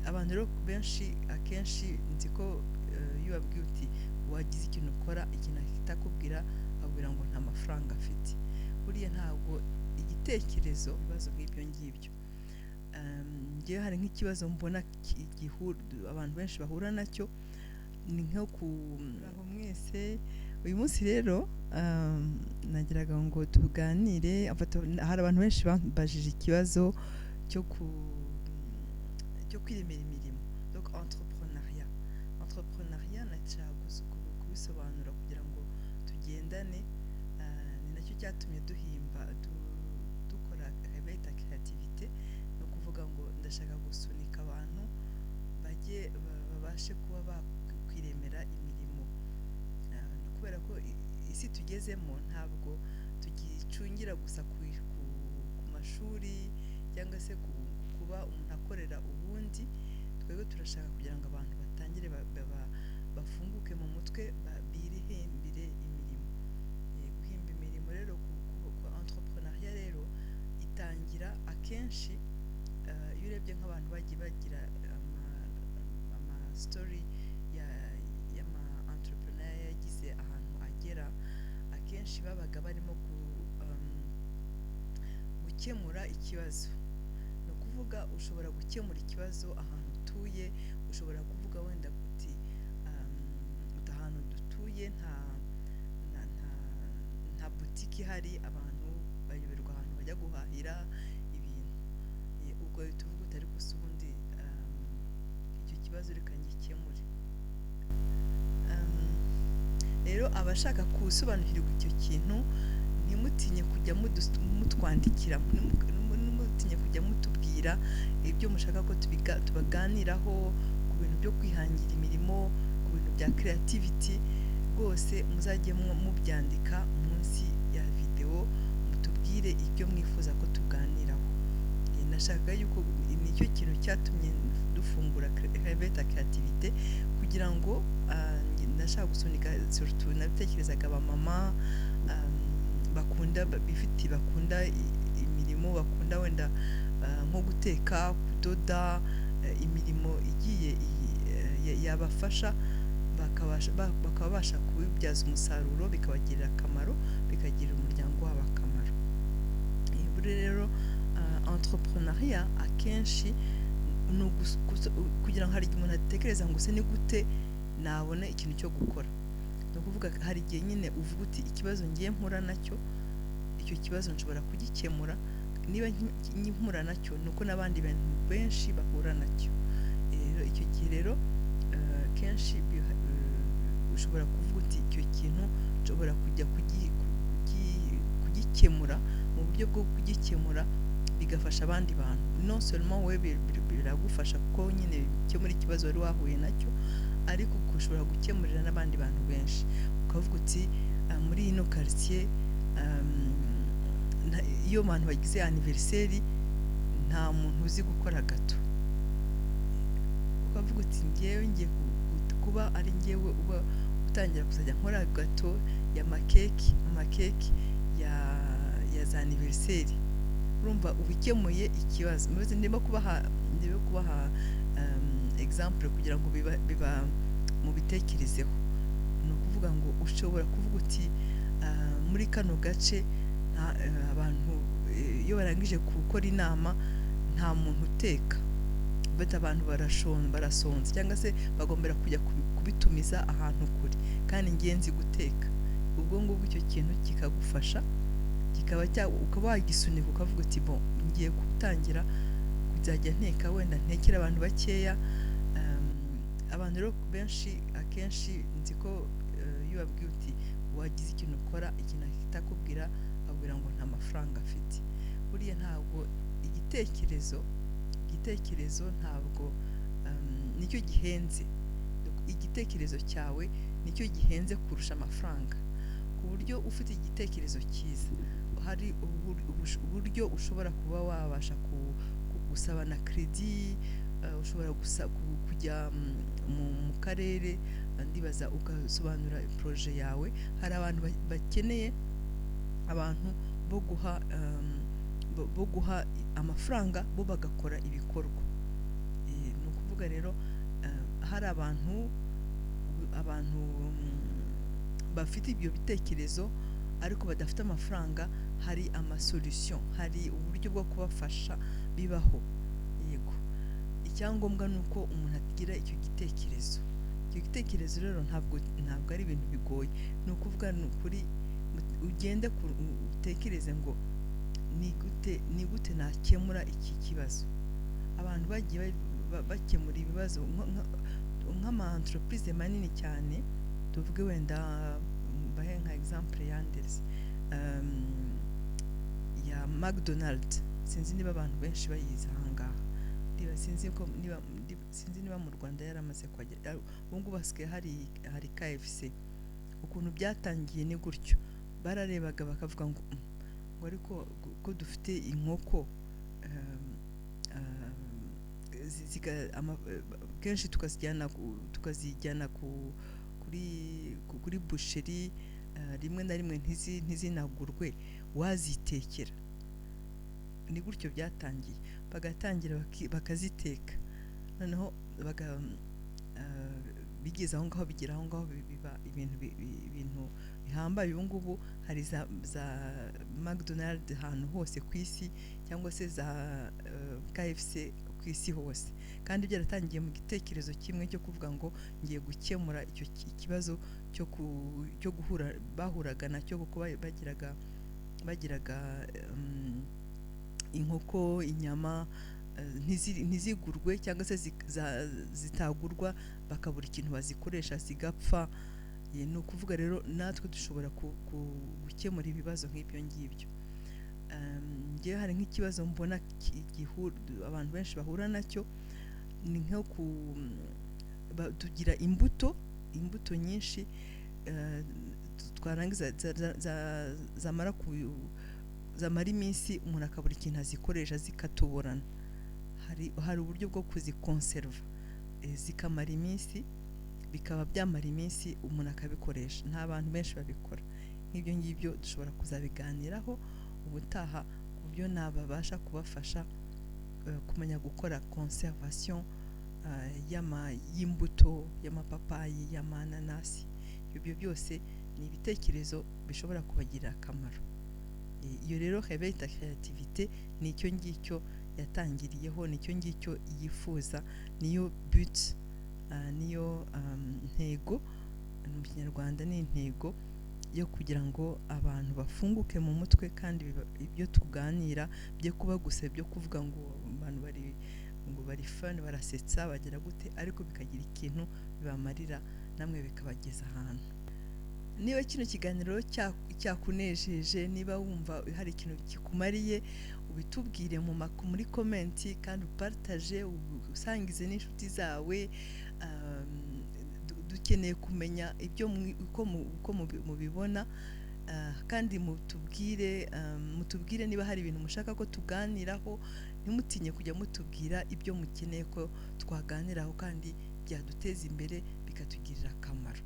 abantu rero benshi akenshi nzi ko iyo babwiye uti wagize ikintu ukora ikintu ahita akubwira abwira ngo nta mafaranga afite. Buriya ntabwo igitekerezo ibibazo nk'ibyo ngibyo. Njyewe hari nk'ikibazo mbona abantu benshi bahura nacyo, ni nko aho mwese uyu munsi rero nagiraga ngo tuganire. Hari abantu benshi bambajije ikibazo cyo kwiremera imirimo, donc entrepreneuriat nacaguze kubisobanura kugira ngo tugendane. Ni nacyo cyatumye dukora réveil ta créativité, no kuvuga ngo ndashaka gusunika abantu babashe kuba bakwiremera imirimo, kubera ko isi tugezemo ntabwo tugicungira gusa ku mashuri cyangwa se kuba umuntu akorera ubundi. Twebwe turashaka kugira ngo abantu batangire bafunguke mu mutwe, birihimbire imirimo. Guhimba imirimo rero ku entrepreneuriat rero itangira akenshi, iyo urebye nk'abantu bagiye bagira ama story y'ama entrepreneur yagize ahantu agera, akenshi babaga barimo gukemura ikibazo. Ni ukuvuga ushobora gukemura ikibazo ahantu utuye, ushobora kuvuga wenda uti ahantu dutuye nta butike ihari, abantu bayoberwa ahantu bajya guhahira ibintu. Ubwo tuvuga uti ariko se ubundi icyo kibazo reka ngikemure. Rero abashaka gusobanukirwa icyo kintu, ntimutinye kujya mutwandikira, ntimutinye kujya mutubwira ibyo mushaka ko tubaganiraho ku bintu byo kwihangira imirimo, ku bintu bya creativity. Rwose muzajye mubyandika munsi ya video, mutubwire ibyo mwifuza ko tuganiraho. Nashaka yuko nicyo kintu cyatumye dufungura réveil ta créativité, kugira ngo ndashaka gusunika surtout nabitekerezaga abamama bakunda imirimo, bakunda wenda nko guteka, kudoda, imirimo igiye yabafasha bakaba babasha kubibyaza umusaruro, bikabagirira akamaro, bikagirira umuryango wabo akamaro. Rero entrepreneuriat akenshi kugira ngo hari igihe umuntu atekereza ngo se ni gute nabona ikintu cyo gukora. Ni ukuvuga hari igihe nyine uvuga uti ikibazo ngiye mpura nacyo, icyo kibazo nshobora kugikemura. Niba mpura nacyo ni uko n'abandi bantu benshi bahura nacyo. Icyo gihe rero kenshi ushobora kuvuga uti icyo kintu nshobora kujya kugikemura. Mu buryo bwo kugikemura bigafasha abandi bantu, non seulement we biragufasha kuko nyine bikemura ikibazo wari wahuye nacyo, ariko ushobora gukemurira n'abandi bantu benshi. Ukavuga uti muri ino quartier iyo abantu bagize anniversaire nta muntu uzi gukora gato. Ukavuga uti ngiye kuba ari ngewe uba utangira kuzajya nkora gato amakeke ya za anniversaire. Urumva ubikemuye ikibazo. Ndimo kubaha example kugira ngo biba mu bitekerezeho. Ni ukuvuga ngo ushobora kuvuga uti muri kano gace abantu iyo barangije gukora inama nta muntu uteka, abantu barasonze cyangwa se bagombera kujya kubitumiza ahantu kure, kandi ingenzi guteka. Ubwo ngubwo icyo kintu kikagufasha, ukaba wagisunika ukavuga uti bon ngiye gutangira kuzajya nteka, wenda ntekera abantu bakeya. Abantu rero benshi akenshi nzi ko iyo babwiye uti wagize ikintu ukora ikintu ahita akubwira abwira ngo nta mafaranga afite. Buriya ntabwo igitekerezo ntabwo nicyo gihenze. Igitekerezo cyawe nicyo gihenze kurusha amafaranga, ku buryo ufite igitekerezo cyiza hari uburyo ushobora kuba wabasha gusaba na credit, ushobora kujya mu karere ndibaza ugasobanura projet yawe. Hari abantu bakeneye abantu bo guha amafaranga bo bagakora ibikorwa. Ni ukuvuga rero hari abantu bafite ibyo bitekerezo ariko badafite amafaranga, hari amasolution, hari uburyo bwo kubafasha bibaho. Yego, icyangombwa ni uko umuntu agira icyo gitekerezo rero ntabwo ari ibintu bigoye. Ni ukuvuga ni ukuri ugende utekereze ngo ni gute nakemura iki kibazo. Abantu bagiye bakemura ibibazo nk'ama entreprise manini cyane, tuvuge wenda bahe nka example yanderse ya McDonald's. Sinzi niba abantu benshi bayizi ahangaha, sinzi niba mu Rwanda yaramaze kwagera. Ubu ngubu hasigaye hari KFC. Ukuntu byatangiye ni gutyo, bararebaga bakavuga ngo ariko ko dufite inkoko kenshi tukazijyana kuri boucherie, rimwe na rimwe ntizinagurwe, wazitekera. Ni gutyo byatangiye, bagatangira bakaziteka, noneho bigeze aho ngaho, bigera aho ngaho biba ibintu bihambaye. Ubu ngubu hari za McDonald's ahantu hose ku isi, cyangwa se za KFC ku isi hose, kandi byaratangiye mu gitekerezo kimwe cyo kuvuga ngo ngiye gukemura icyo kibazo cyo guhura bahuraga nacyo, kuko bagiraga inkoko, inyama ntizigurwe cyangwa se zitagurwa, bakabura ikintu bazikoresha zigapfa. Ni ukuvuga rero natwe dushobora gukemura ibibazo nk'ibyo ngibyo. Ngewe hari nk'ikibazo mbona abantu benshi bahura nacyo, ni nko tugira imbuto nyinshi, twarangiza zamara iminsi umuntu akabura ikintu azikoresha, zikatuburana. Hari uburyo bwo kuzikonserva zikamara iminsi, bikaba byamara iminsi umuntu akabikoresha. nta bantu benshi babikora. Nk'ibyo ngibyo dushobora kuzabiganiraho ubutaha, ku buryo nababasha kubafasha kumenya gukora conservation y'imbuto, y'amapapayi, y'amananasi. Ibyo byose ni ibitekerezo bishobora kubagirira akamaro. Iyo rero Réveille ta créativité ni icyo ngicyo yatangiriyeho, ni icyo ngicyo yifuza, niyo but, niyo ntego. Mu Kinyarwanda ni intego yo kugira ngo abantu bafunguke mu mutwe, kandi ibyo tuganira byo kuba gusa byo kuvuga ngo abantu bari fun, barasetsa, bagira gute, ariko bikagira ikintu bibamarira, namwe bikabageza ahantu. Niba kino kiganiro cyakunejeje, niba wumva hari ikintu kikumariye, ubitubwire muri comment, kandi upartage, usangize n'inshuti zawe. Dukeneye kumenya ibyo uko mubibona, kandi mutubwire niba hari ibintu mushaka ko tuganiraho. Ntimutinye kujya mutubwira ibyo mukeneye ko twaganiraho, kandi byaduteza imbere bikatugirira akamaro.